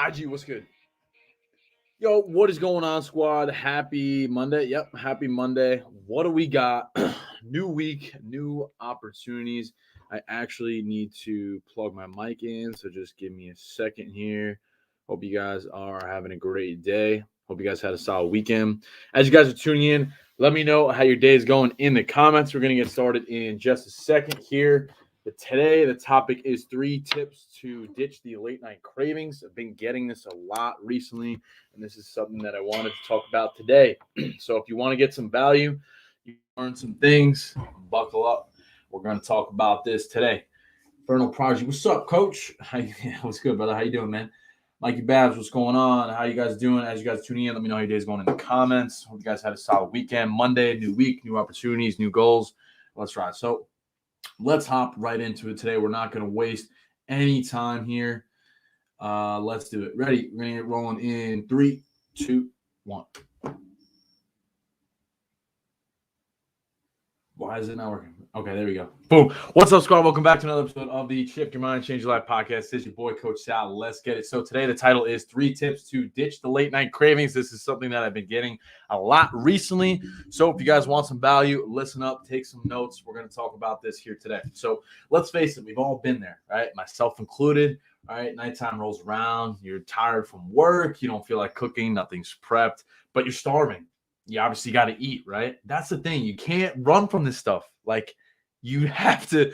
IG, what's good? Yo, what is going on, squad? Happy Monday. Yep, happy Monday. What do we got? New week, new opportunities. I actually need to plug my mic in, so just give me a second here. Hope you guys are having a great day. Hope you guys had a solid weekend. As you guys are tuning in, let me know how your day is going in the comments. We're going to get started in just a second here. But today, the topic is 3 tips to ditch the late night cravings. I've been getting this a lot recently, and this is something that I wanted to talk about today. So, if you want to get some value, you learn some things, buckle up. We're going to talk about this today. Infernal Project, what's up, Coach? What's good, brother? How you doing, man? Mikey Babs, what's going on? How you guys doing? As you guys tuning in, let me know how your day's going in the comments. Hope you guys had a solid weekend. Monday, new week, new opportunities, new goals. Let's ride. So, let's hop right into it today. We're not going to waste any time here. Let's do it. Ready? We're going to get rolling in 3, 2, 1. Why is it not working? Okay, there we go. Boom. What's up, squad? Welcome back to another episode of the Shift Your Mind, Change Your Life podcast. This is your boy, Coach Sal. Let's get it. So today the title is 3 tips to ditch the late night cravings. This is something that I've been getting a lot recently. So if you guys want some value, listen up, take some notes. We're going to talk about this here today. So let's face it, we've all been there, right? Myself included. All right, nighttime rolls around. You're tired from work. You don't feel like cooking. Nothing's prepped, but you're starving. You obviously got to eat, right? That's the thing. You can't run from this stuff. Like you have to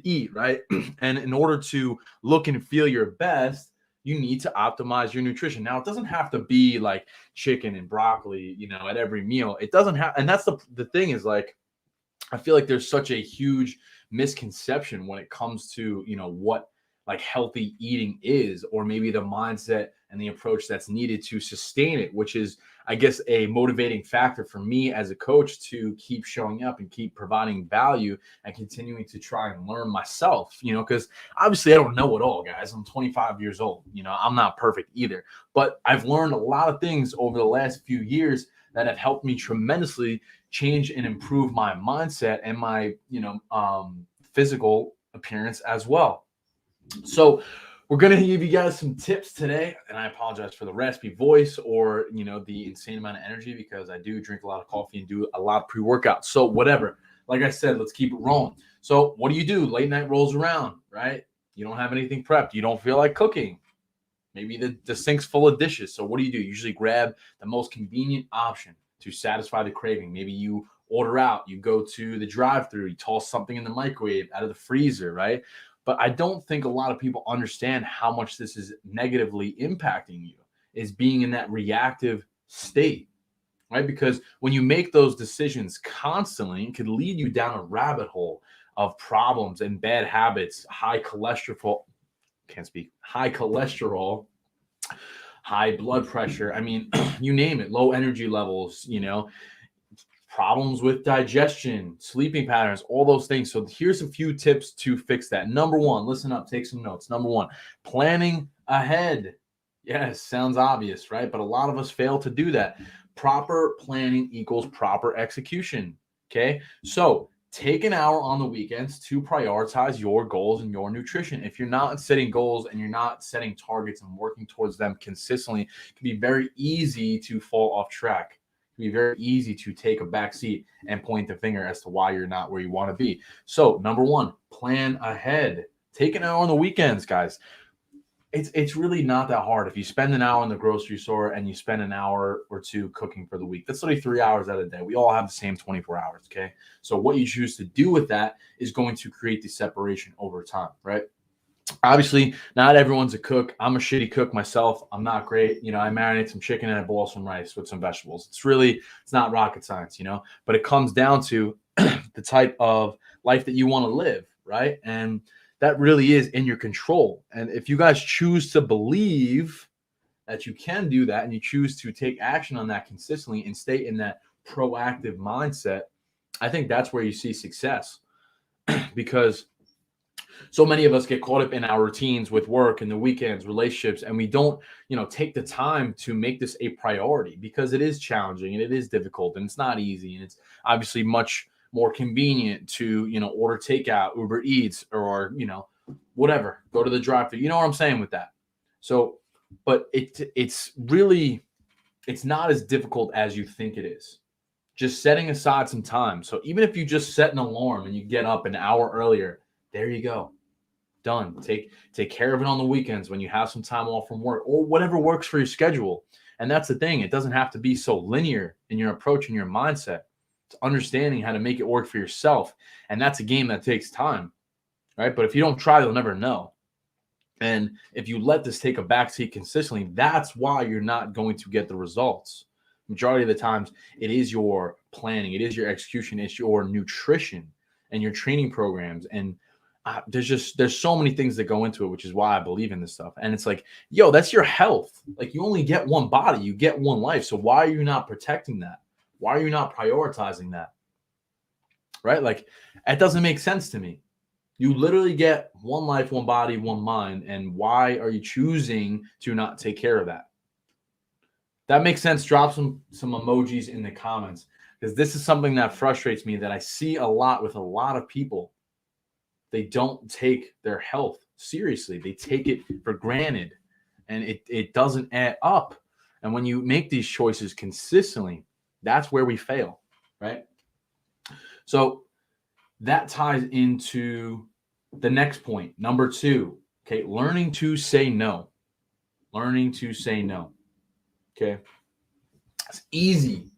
eat, right? And in order to look and feel your best, you need to optimize your nutrition. Now, it doesn't have to be like chicken and broccoli, at every meal. It doesn't have, and that's the thing is like, I feel like there's such a huge misconception when it comes to, what like healthy eating is, or maybe the mindset and the approach that's needed to sustain it, which is, I guess, a motivating factor for me as a coach to keep showing up and keep providing value and continuing to try and learn myself, because obviously I don't know it all, guys. I'm 25 years old. I'm not perfect either, but I've learned a lot of things over the last few years that have helped me tremendously change and improve my mindset and my, physical appearance as well. So we're going to give you guys some tips today, and I apologize for the raspy voice or, the insane amount of energy because I do drink a lot of coffee and do a lot of pre-workout. So whatever, like I said, let's keep it rolling. So what do? Late night rolls around, right? You don't have anything prepped. You don't feel like cooking. Maybe the sink's full of dishes. So what do? Usually grab the most convenient option to satisfy the craving. Maybe you order out, you go to the drive-thru, you toss something in the microwave out of the freezer, right? But I don't think a lot of people understand how much this is negatively impacting you, is being in that reactive state, right? Because when you make those decisions constantly, it could lead you down a rabbit hole of problems and bad habits, high cholesterol, high blood pressure. I mean, you name it, low energy levels, problems with digestion, sleeping patterns, all those things. So here's a few tips to fix that. Number one, listen up, take some notes. Number one, planning ahead. Yes, sounds obvious, right? But a lot of us fail to do that. Proper planning equals proper execution. Okay. So take an hour on the weekends to prioritize your goals and your nutrition. If you're not setting goals and you're not setting targets and working towards them consistently, it can be very easy to fall off track. It can be very easy to take a backseat and point the finger as to why you're not where you want to be. So number one, plan ahead. Take an hour on the weekends, guys. It's really not that hard. If you spend an hour in the grocery store and you spend an hour or two cooking for the week, that's only 3 hours out of the day. We all have the same 24 hours, okay? So what you choose to do with that is going to create the separation over time, right? Obviously, not everyone's a cook. I'm a shitty cook myself. I'm not great. I marinate some chicken and I boil some rice with some vegetables. It's not rocket science, but it comes down to the type of life that you want to live, right? And that really is in your control. And if you guys choose to believe that you can do that and you choose to take action on that consistently and stay in that proactive mindset, I think that's where you see success. Because so many of us get caught up in our routines with work and the weekends, relationships, and we don't, take the time to make this a priority because it is challenging and it is difficult and it's not easy. And it's obviously much more convenient to, order takeout, Uber Eats, or, whatever, go to the drive-thru. You know what I'm saying with that? So But it's not as difficult as you think it is. Just setting aside some time. So even if you just set an alarm and you get up an hour earlier, there you go. Done. Take care of it on the weekends when you have some time off from work or whatever works for your schedule. And that's the thing. It doesn't have to be so linear in your approach and your mindset. It's understanding how to make it work for yourself. And that's a game that takes time, right? But if you don't try, you'll never know. And if you let this take a backseat consistently, that's why you're not going to get the results. Majority of the times, it is your planning, it is your execution, it's your nutrition and your training programs. And there's so many things that go into it, which is why I believe in this stuff. And it's like, yo, that's your health. Like, you only get one body, you get one life. So why are you not protecting that? Why are you not prioritizing that? Right? Like, that doesn't make sense to me. You literally get one life, one body, one mind. And why are you choosing to not take care of that? That makes sense. Drop some emojis in the comments, because this is something that frustrates me that I see a lot with a lot of people. They don't take their health seriously. They take it for granted, and it doesn't add up. And when you make these choices consistently, that's where we fail, right? So that ties into the next point, number 2. Okay, learning to say no. Learning to say no. Okay, it's easy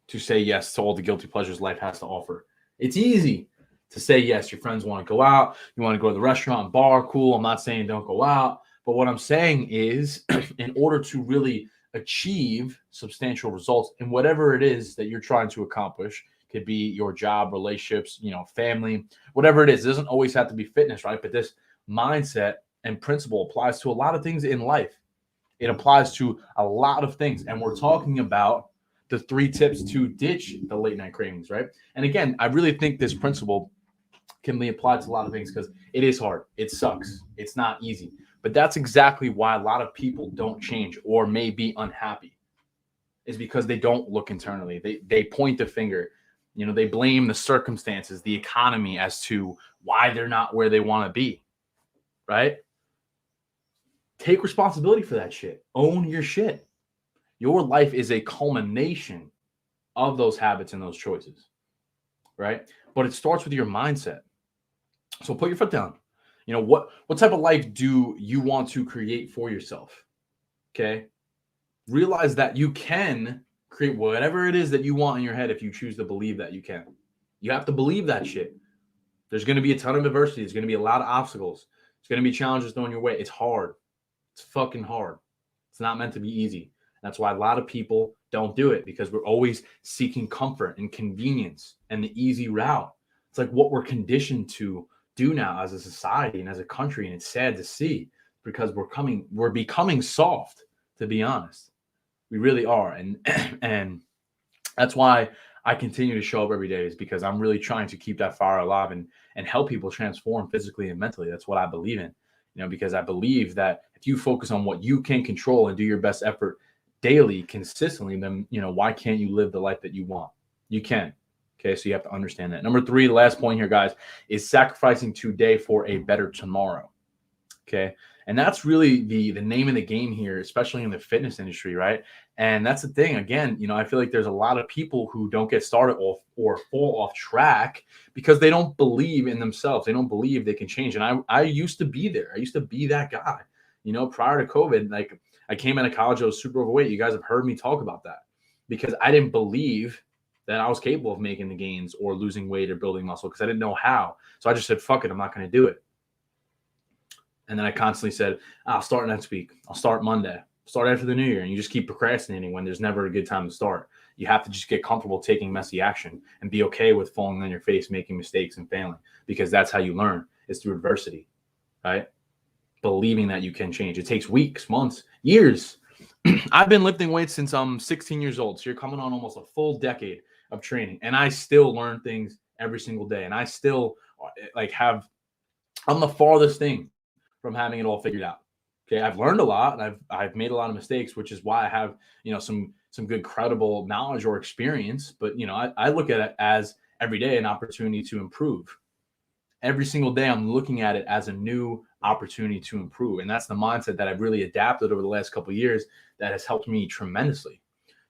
to say yes to all the guilty pleasures life has to offer. It's easy to say yes. Your friends want to go out, you want to go to the restaurant, bar, cool. I'm not saying don't go out, but what I'm saying is, in order to really achieve substantial results in whatever it is that you're trying to accomplish, could be your job, relationships, family, whatever it is. It doesn't always have to be fitness, right? But this mindset and principle applies to a lot of things in life. It applies to a lot of things. And we're talking about the 3 tips to ditch the late night cravings, right? And again, I really think this principle can be applied to a lot of things, because it is hard. It sucks. It's not easy. But that's exactly why a lot of people don't change or may be unhappy, is because they don't look internally. They point the finger. They blame the circumstances, the economy, as to why they're not where they want to be, right? Take responsibility for that shit. Own your shit. Your life is a culmination of those habits and those choices, right? But it starts with your mindset. So put your foot down. What type of life do you want to create for yourself? Okay? Realize that you can create whatever it is that you want in your head if you choose to believe that you can. You have to believe that shit. There's going to be a ton of adversity. There's going to be a lot of obstacles. There's going to be challenges thrown your way. It's hard. It's fucking hard. It's not meant to be easy. That's why a lot of people don't do it, because we're always seeking comfort and convenience and the easy route. It's like what we're conditioned to do now as a society and as a country. And it's sad to see, because we're becoming soft, to be honest. We really are. And that's why I continue to show up every day, is because I'm really trying to keep that fire alive and help people transform physically and mentally. That's what I believe in, because I believe that if you focus on what you can control and do your best effort daily, consistently, then, why can't you live the life that you want? You can. Okay. So you have to understand that. Number 3, the last point here, guys, is sacrificing today for a better tomorrow. Okay. And that's really the name of the game here, especially in the fitness industry, right? And that's the thing. Again, I feel like there's a lot of people who don't get started off or fall off track because they don't believe in themselves. They don't believe they can change. And I used to be there. I used to be that guy, prior to COVID. Like, I came out of college, I was super overweight. You guys have heard me talk about that, because I didn't believe that I was capable of making the gains or losing weight or building muscle, because I didn't know how. So I just said, fuck it, I'm not going to do it. And then I constantly said, I'll start next week. I'll start Monday. Start after the new year. And you just keep procrastinating when there's never a good time to start. You have to just get comfortable taking messy action and be okay with falling on your face, making mistakes and failing, because that's how you learn, is through adversity, right? Believing that you can change. It takes weeks, months, years. I've been lifting weights since I'm 16 years old. So you're coming on almost a full decade of training. And I still learn things every single day. And I still I'm the farthest thing from having it all figured out. Okay, I've learned a lot, and I've made a lot of mistakes, which is why I have some good credible knowledge or experience. But I look at it as every day an opportunity to improve. every single day I'm looking at it as a new opportunity to improve. And that's the mindset that I've really adapted over the last couple of years that has helped me tremendously.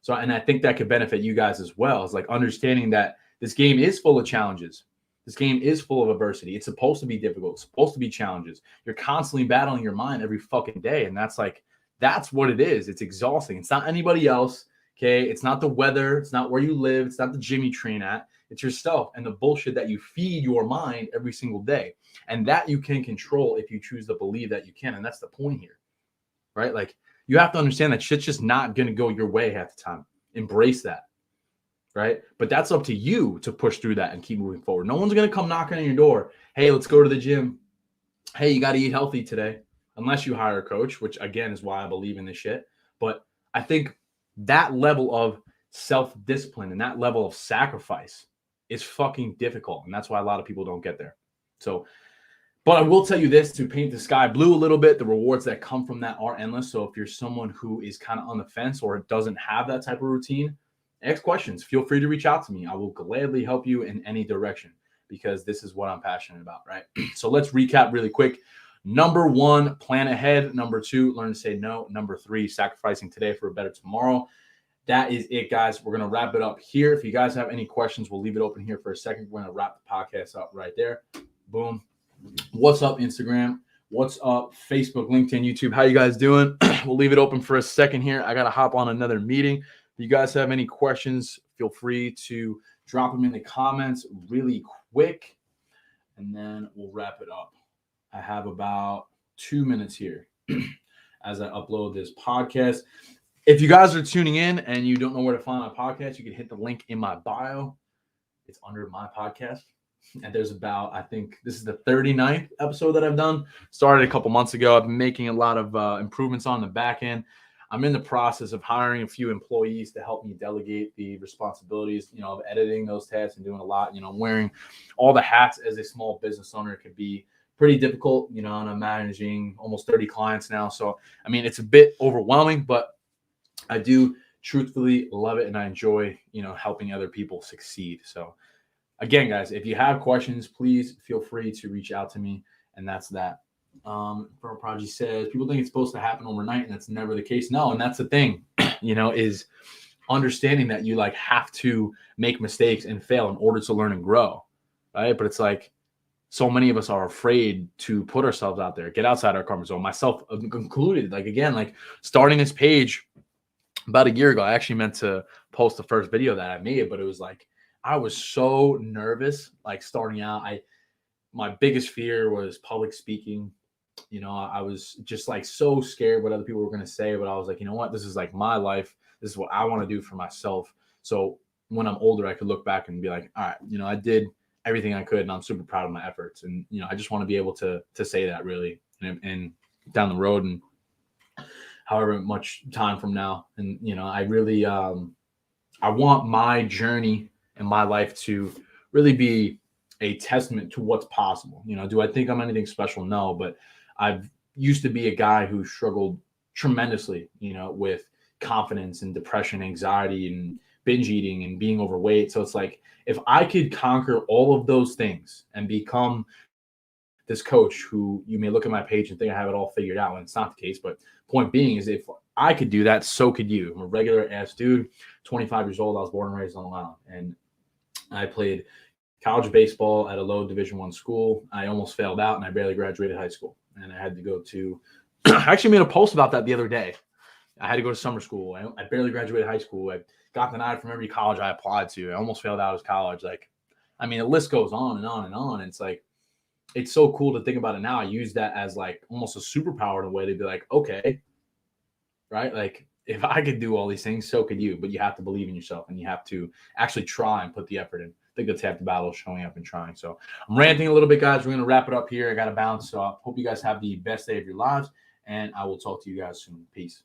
So, and I think that could benefit you guys as well. It's like understanding that this game is full of challenges. This game is full of adversity. It's supposed to be difficult. It's supposed to be challenges. You're constantly battling your mind every fucking day. And that's what it is. It's exhausting. It's not anybody else. Okay. It's not the weather. It's not where you live. It's not the gym you train at. It's yourself and the bullshit that you feed your mind every single day. And that you can control if you choose to believe that you can. And that's the point here, right? Like you have to understand that shit's just not going to go your way half the time. Embrace that. Right? But that's up to you to push through that and keep moving forward. No one's going to come knocking on your door. Hey, let's go to the gym. Hey, you got to eat healthy today. Unless you hire a coach, which again is why I believe in this shit. But I think that level of self-discipline and that level of sacrifice is fucking difficult. And that's why a lot of people don't get there. So, but I will tell you this, to paint the sky blue a little bit, the rewards that come from that are endless. So if you're someone who is kind of on the fence or doesn't have that type of routine, ask questions. Feel free to reach out to me. I will gladly help you in any direction because this is what I'm passionate about, right? So let's recap really quick. Number 1, plan ahead. Number 2, learn to say no. Number 3, sacrificing today for a better tomorrow. That is it, guys. We're going to wrap it up here. If you guys have any questions, we'll leave it open here for a second. We're going to wrap the podcast up right there. Boom. What's up, Instagram? What's up, Facebook, LinkedIn, YouTube? How you guys doing? We'll leave it open for a second here. I got to hop on another meeting. If you guys have any questions, feel free to drop them in the comments really quick, and then we'll wrap it up. I have about 2 minutes here as I upload this podcast. If you guys are tuning in and you don't know where to find my podcast, you can hit the link in my bio. It's under my podcast. And there's about, I think this is the 39th episode that I've done. Started a couple months ago. I've been making a lot of improvements on the back end. I'm in the process of hiring a few employees to help me delegate the responsibilities, of editing those tasks and doing a lot. Wearing all the hats as a small business owner could be pretty difficult, and I'm managing almost 30 clients now. So, it's a bit overwhelming, but I do truthfully love it. And I enjoy, helping other people succeed. So again, guys, if you have questions, please feel free to reach out to me. And that's that. Pearl Prodigy says people think it's supposed to happen overnight, and that's never the case. No, and that's the thing, is understanding that you have to make mistakes and fail in order to learn and grow, right? But it's like so many of us are afraid to put ourselves out there, get outside our comfort zone, myself included. Starting this page about a year ago, I actually meant to post the first video that I made, but it was I was so nervous, starting out. My biggest fear was public speaking. I was just so scared what other people were going to say, but I was like, you know what? This is my life. This is what I want to do for myself. So when I'm older, I could look back and be like, all right, I did everything I could and I'm super proud of my efforts. And, I just want to be able to say that really and down the road and however much time from now. And, I really, I want my journey and my life to really be a testament to what's possible. Do I think I'm anything special? No, but I've used to be a guy who struggled tremendously, with confidence and depression, anxiety, and binge eating and being overweight. So it's if I could conquer all of those things and become this coach who you may look at my page and think I have it all figured out, and it's not the case. But point being is if I could do that, so could you. I'm a regular ass dude, 25 years old. I was born and raised on Long Island, and I played college baseball at a low Division I school. I almost failed out and I barely graduated high school. And I had to go to, I actually made a post about that the other day. I had to go to summer school. I barely graduated high school. I got denied from every college I applied to. I almost failed out of college. The list goes on and on and on. And it's so cool to think about it now. I use that as almost a superpower in a way to be okay, right? If I could do all these things, so could you. But you have to believe in yourself and you have to actually try and put the effort in. I think that's half the battle, showing up and trying. So I'm ranting a little bit, guys. We're going to wrap it up here. I got to bounce. So I hope you guys have the best day of your lives, and I will talk to you guys soon. Peace.